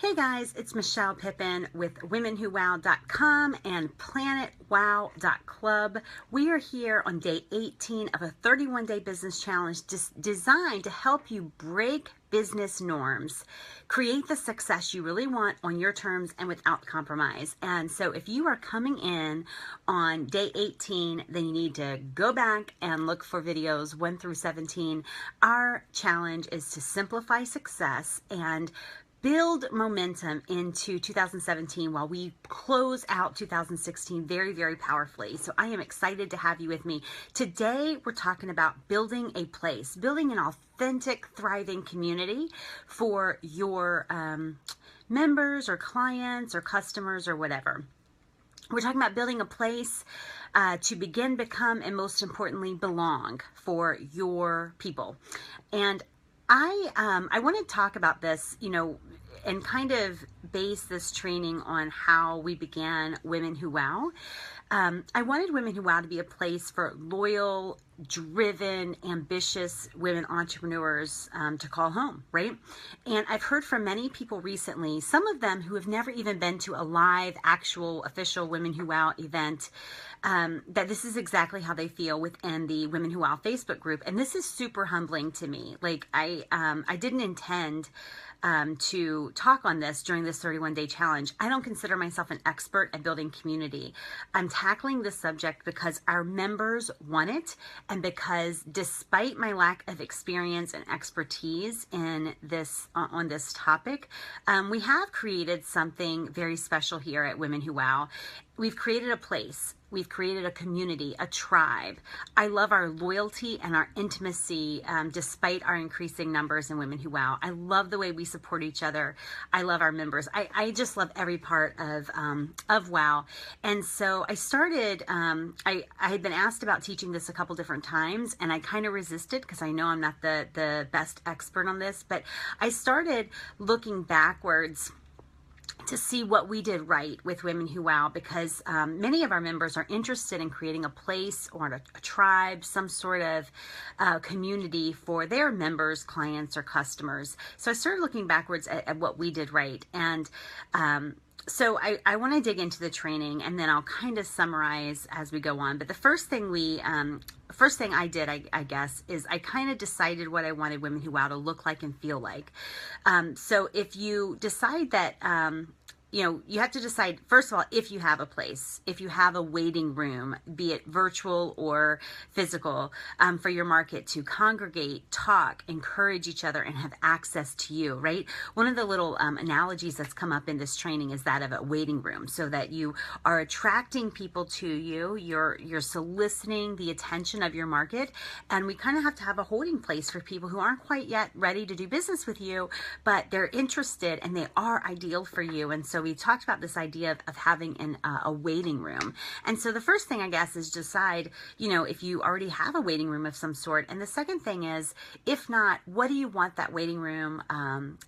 Hey guys, it's Michelle Pippin with PlanetWOW.com and PlanetWOW.club. We are here on day 18 of a 31-day business challenge designed to help you break business norms, create the success you really want on your terms and without compromise. And so if you are coming in on day 18, then you need to go back and look for videos 1 through 17. Our challenge is to simplify success and build momentum into 2017 while we close out 2016 very, very powerfully. So I am excited to have you with me. Today, we're talking about building a place, building an authentic, thriving community for your members or clients or customers or whatever. We're talking about building a place to begin, become, and most importantly, belong for your people. And I want to talk about this, and kind of base this training on how we began Women Who Wow. I wanted Women Who Wow to be a place for loyal, driven, ambitious women entrepreneurs to call home, right? And I've heard from many people recently, some of them who have never even been to a live, actual, official Women Who Wow event, that this is exactly how they feel within the Women Who Wow Facebook group. And this is super humbling to me. Like I didn't intend to talk on this during this 31-day challenge. I don't consider myself an expert at building community. I'm tackling this subject because our members want it, and because despite my lack of experience and expertise in this on this topic, we have created something very special here at Women Who Wow. We've created a place. We've created a community, a tribe. I love our loyalty and our intimacy despite our increasing numbers in Women Who Wow. I love the way we support each other. I love our members. I just love every part of WOW. And so I started, I had been asked about teaching this a couple different times, and I kind of resisted because I know I'm not the best expert on this, but I started looking backwards to see what we did right with Women Who Wow, because many of our members are interested in creating a place or a tribe, some sort of community for their members, clients, or customers. So I started looking backwards at what we did right. And so I want to dig into the training, and then I'll kind of summarize as we go on. But the first thing I did, I guess, is I kind of decided what I wanted Women Who Wow to look like and feel like. So if you decide that, you have to decide, first of all, if you have a place, if you have a waiting room, be it virtual or physical, for your market to congregate, talk, encourage each other, and have access to you, right? One of the little analogies that's come up in this training is that of a waiting room, so that you are attracting people to you, you're soliciting the attention of your market, and we kind of have to have a holding place for people who aren't quite yet ready to do business with you, but they're interested and they are ideal for you. And so we talked about this idea of having a waiting room. And so the first thing, I guess, is decide, if you already have a waiting room of some sort. And the second thing is, if not, what do you want that waiting room,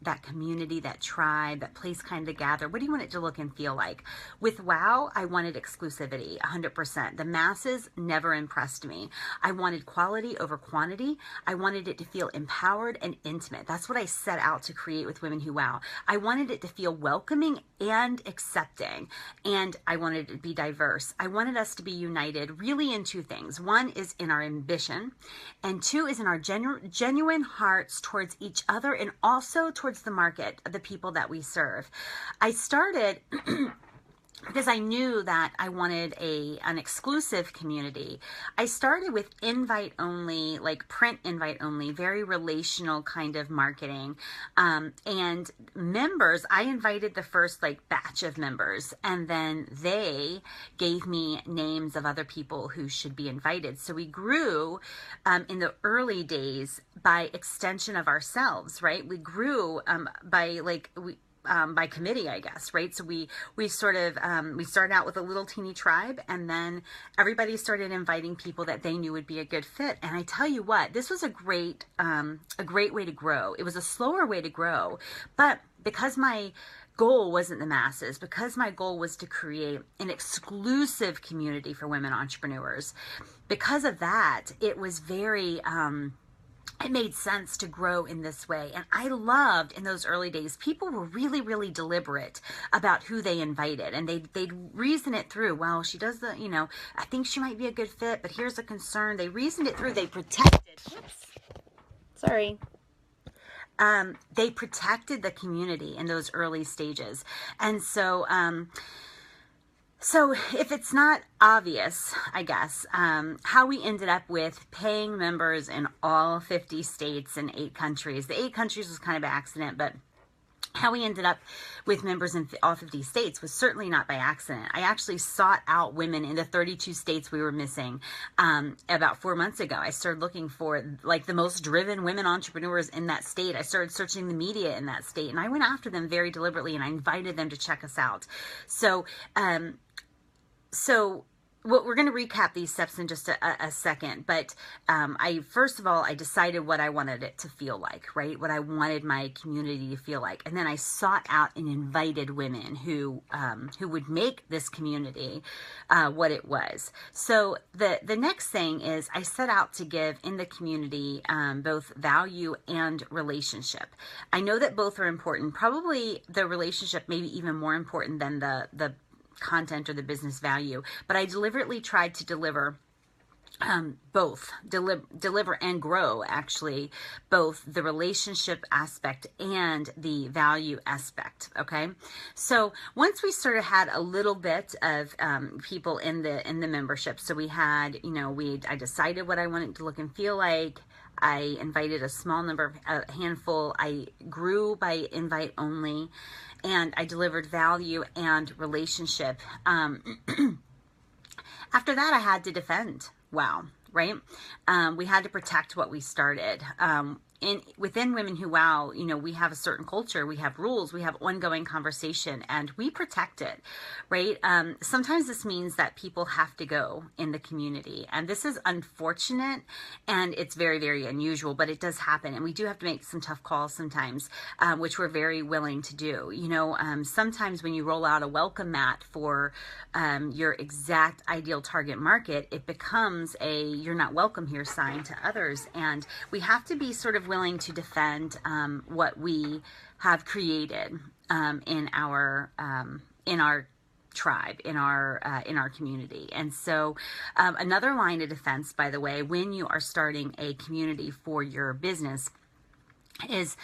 that community, that tribe, that place kind of gather? What do you want it to look and feel like? With WOW, I wanted exclusivity, 100%. The masses never impressed me. I wanted quality over quantity. I wanted it to feel empowered and intimate. That's what I set out to create with Women Who Wow. I wanted it to feel welcoming and accepting, and I wanted it to be diverse. I wanted us to be united really in two things. One is in our ambition, and two is in our genuine hearts towards each other, and also towards the market, the people that we serve. I started because I knew that I wanted an exclusive community. I started with invite only, like print invite only, very relational kind of marketing. And members, I invited the first batch of members, and then they gave me names of other people who should be invited. So we grew in the early days by extension of ourselves, right? We grew by committee, I guess, right? So we sort of, we started out with a little teeny tribe, and then everybody started inviting people that they knew would be a good fit. And I tell you what, this was a great way to grow. It was a slower way to grow, but because my goal wasn't the masses, because my goal was to create an exclusive community for women entrepreneurs, because of that, it was very, it made sense to grow in this way. And I loved in those early days, people were really, really deliberate about who they invited. And they'd reason it through. Well, she does the, I think she might be a good fit, but here's a concern. They reasoned it through. They protected. Whoops. Sorry. They protected the community in those early stages. And so, so if it's not obvious, I guess, how we ended up with paying members in all 50 states and 8 countries. The 8 countries was kind of an accident, but how we ended up with members in all 50 states was certainly not by accident. I actually sought out women in the 32 states we were missing about 4 months ago. I started looking for like the most driven women entrepreneurs in that state. I started searching the media in that state, and I went after them very deliberately, and I invited them to check us out. So, well, we're going to recap these steps in just a second, but first of all, I decided what I wanted it to feel like, right? What I wanted my community to feel like. And then I sought out and invited women who would make this community what it was. So the next thing is I set out to give in the community both value and relationship. I know that both are important. Probably the relationship maybe even more important than the content or the business value, but I deliberately tried to deliver both, deliver and grow actually, both the relationship aspect and the value aspect. Okay. So once we sort of had a little bit of people in the membership, so we had, I decided what I wanted to look and feel like. I invited a small number, a handful. I grew by invite only, and I delivered value and relationship. After that, I had to defend WOW, right? We had to protect what we started. Within Women Who WOW, we have a certain culture, we have rules, we have ongoing conversation, and we protect it, right? Sometimes this means that people have to go in the community, and this is unfortunate, and it's very, very unusual, but it does happen, and we do have to make some tough calls sometimes, which we're very willing to do. Sometimes when you roll out a welcome mat for your exact ideal target market, it becomes a "you're not welcome here" sign to others, and we have to be sort of willing to defend what we have created in our tribe, in our community. And so another line of defense, by the way, when you are starting a community for your business, is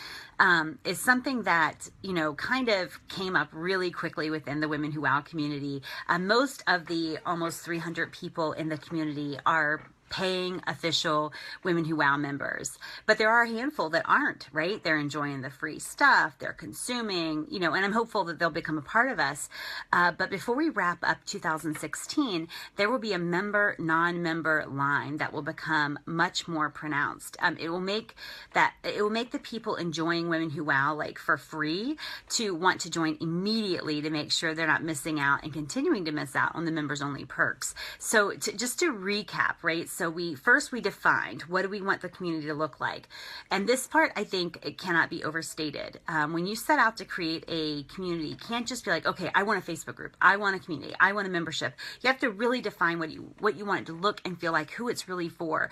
something that, kind of came up really quickly within the Women Who WOW community. Most of the almost 300 people in the community are paying official Women Who WOW members, but there are a handful that aren't, right? They're enjoying the free stuff, they're consuming, and I'm hopeful that they'll become a part of us. But before we wrap up 2016, there will be a member, non-member line that will become much more pronounced. It will make the people enjoying Women Who WOW like for free to want to join immediately to make sure they're not missing out and continuing to miss out on the members only perks. So just to recap, right? So we defined what do we want the community to look like. And this part, I think, it cannot be overstated. When you set out to create a community, you can't just be like, okay, I want a Facebook group, I want a community, I want a membership. You have to really define what you want it to look and feel like, who it's really for.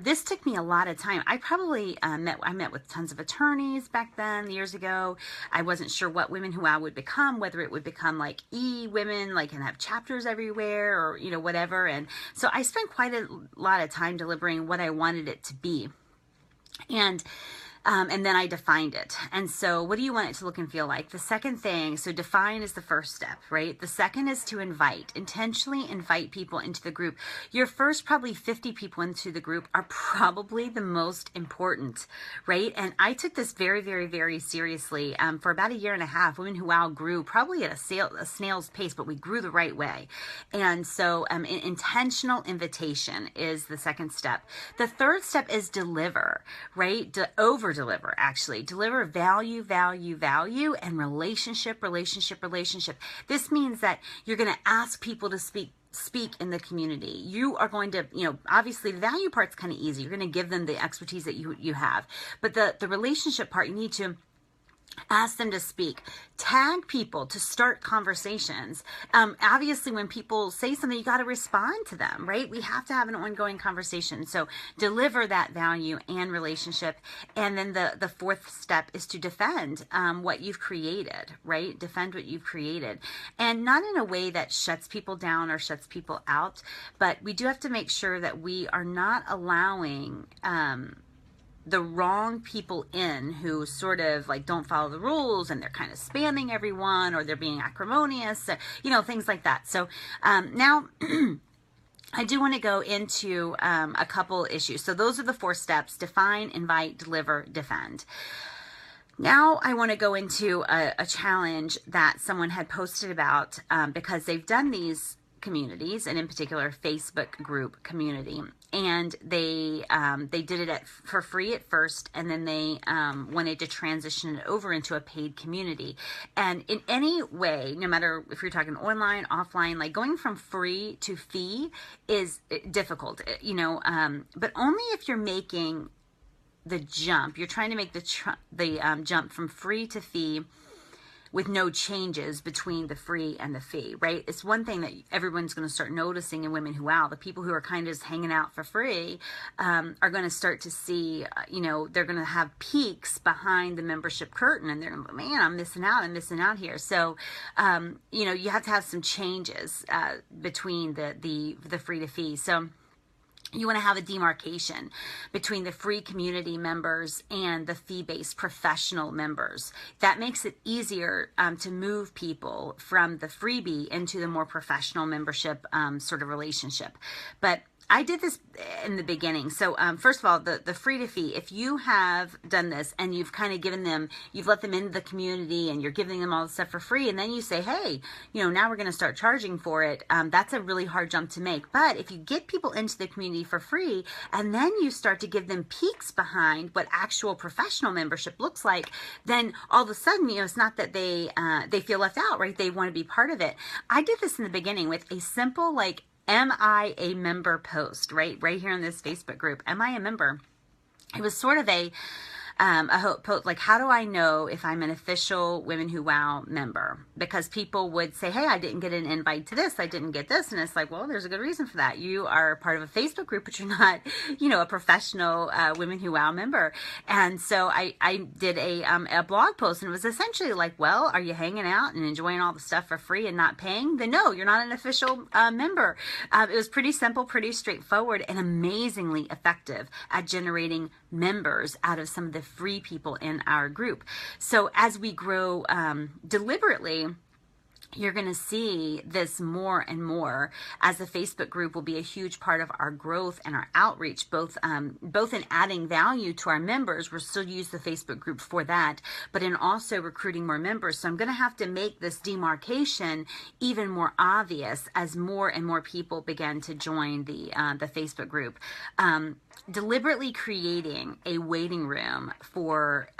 This took me a lot of time. I probably met with tons of attorneys back then, years ago. I wasn't sure what Women Who WOW would become, whether it would become like e-women, like and have chapters everywhere, or whatever. And so I spent quite a lot of time deliberating what I wanted it to be. And then I defined it. And so what do you want it to look and feel like? The second thing, so define is the first step, right? The second is to intentionally invite people into the group. Your first probably 50 people into the group are probably the most important, right? And I took this very, very, very seriously. For about a year and a half, Women Who WOW grew probably at a snail's pace, but we grew the right way. And so intentional invitation is the second step. The third step is deliver, right? Deliver value, and relationship. This means that you're going to ask people to speak in the community. You are going to, obviously the value part's kind of easy. You're going to give them the expertise that you have. But the relationship part, you need to Ask them to speak. Tag people to start conversations. Obviously, when people say something, you got to respond to them, right? We have to have an ongoing conversation. So deliver that value and relationship. And then the fourth step is to defend what you've created, right? Defend what you've created. And not in a way that shuts people down or shuts people out, but we do have to make sure that we are not allowing the wrong people in who sort of like don't follow the rules, and they're kind of spamming everyone, or they're being acrimonious, things like that. So now I do want to go into a couple issues. So those are the 4 steps: define, invite, deliver, defend. Now I want to go into a challenge that someone had posted about because they've done these communities, and in particular Facebook group community, and they did it for free at first, and then they wanted to transition it over into a paid community. And in any way, no matter if you're talking online, offline, like going from free to fee is difficult, but only if you're making the jump. You're trying to make the jump from free to fee with no changes between the free and the fee, right? It's one thing that everyone's going to start noticing in Women Who Wow. The people who are kind of just hanging out for free are going to start to see, they're going to have peaks behind the membership curtain, and they're going to, man, I'm missing out here. So, you have to have some changes between the free to fee. So you want to have a demarcation between the free community members and the fee-based professional members. That makes it easier to move people from the freebie into the more professional membership sort of relationship. But I did this in the beginning. So first of all, the free to fee, if you have done this and you've kind of you've let them into the community and you're giving them all the stuff for free, and then you say, hey, now we're going to start charging for it, that's a really hard jump to make. But if you get people into the community for free, and then you start to give them peeks behind what actual professional membership looks like, then all of a sudden, it's not that they feel left out, right? They want to be part of it. I did this in the beginning with a simple, like, am I a member post, right here in this Facebook group. Am I a member? It was sort of a post, like, how do I know if I'm an official Women Who Wow member? Because people would say, hey, I didn't get an invite to this, I didn't get this, and it's like, well, there's a good reason for that. You are part of a Facebook group, but you're not, a professional Women Who Wow member. And so I did a blog post, and it was essentially like, well, are you hanging out and enjoying all the stuff for free and not paying? Then no, you're not an official member. It was pretty simple, pretty straightforward, and amazingly effective at generating members out of some of the free people in our group. So as we grow deliberately, you're going to see this more and more, as the Facebook group will be a huge part of our growth and our outreach, both in adding value to our members. We'll still use the Facebook group for that, but in also recruiting more members. So I'm going to have to make this demarcation even more obvious as more and more people begin to join the Facebook group. Deliberately creating a waiting room for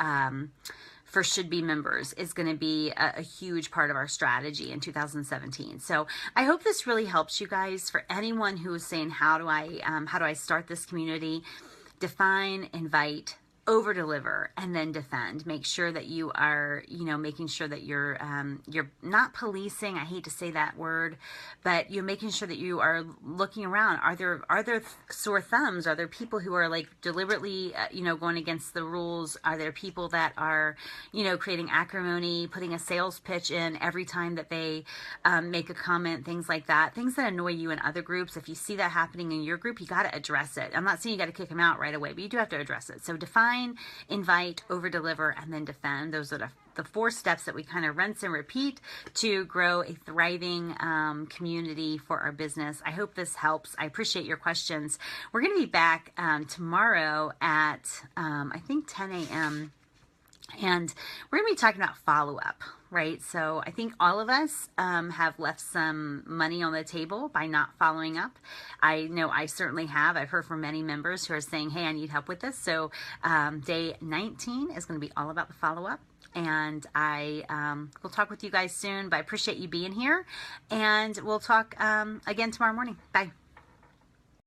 should-be members is going to be a huge part of our strategy in 2017. So I hope this really helps you guys. For anyone who is saying, how do I start this community? Define, invite, over deliver, and then defend. Make sure that you are, making sure that you're not policing. I hate to say that word, but you're making sure that you are looking around. Are there sore thumbs? Are there people who are like deliberately, going against the rules? Are there people that are, creating acrimony, putting a sales pitch in every time that they make a comment, things like that, things that annoy you in other groups? If you see that happening in your group, you got to address it. I'm not saying you got to kick them out right away, but you do have to address it. So define, invite, over deliver, and then defend. Those are the 4 steps that we kind of rinse and repeat to grow a thriving community for our business. I hope this helps. I appreciate your questions. We're going to be back tomorrow at I think 10 a.m. and we're going to be talking about follow-up, right? So I think all of us have left some money on the table by not following up. I know I certainly have. I've heard from many members who are saying, hey, I need help with this. So day 19 is going to be all about the follow-up. And I will talk with you guys soon, but I appreciate you being here. And we'll talk again tomorrow morning. Bye.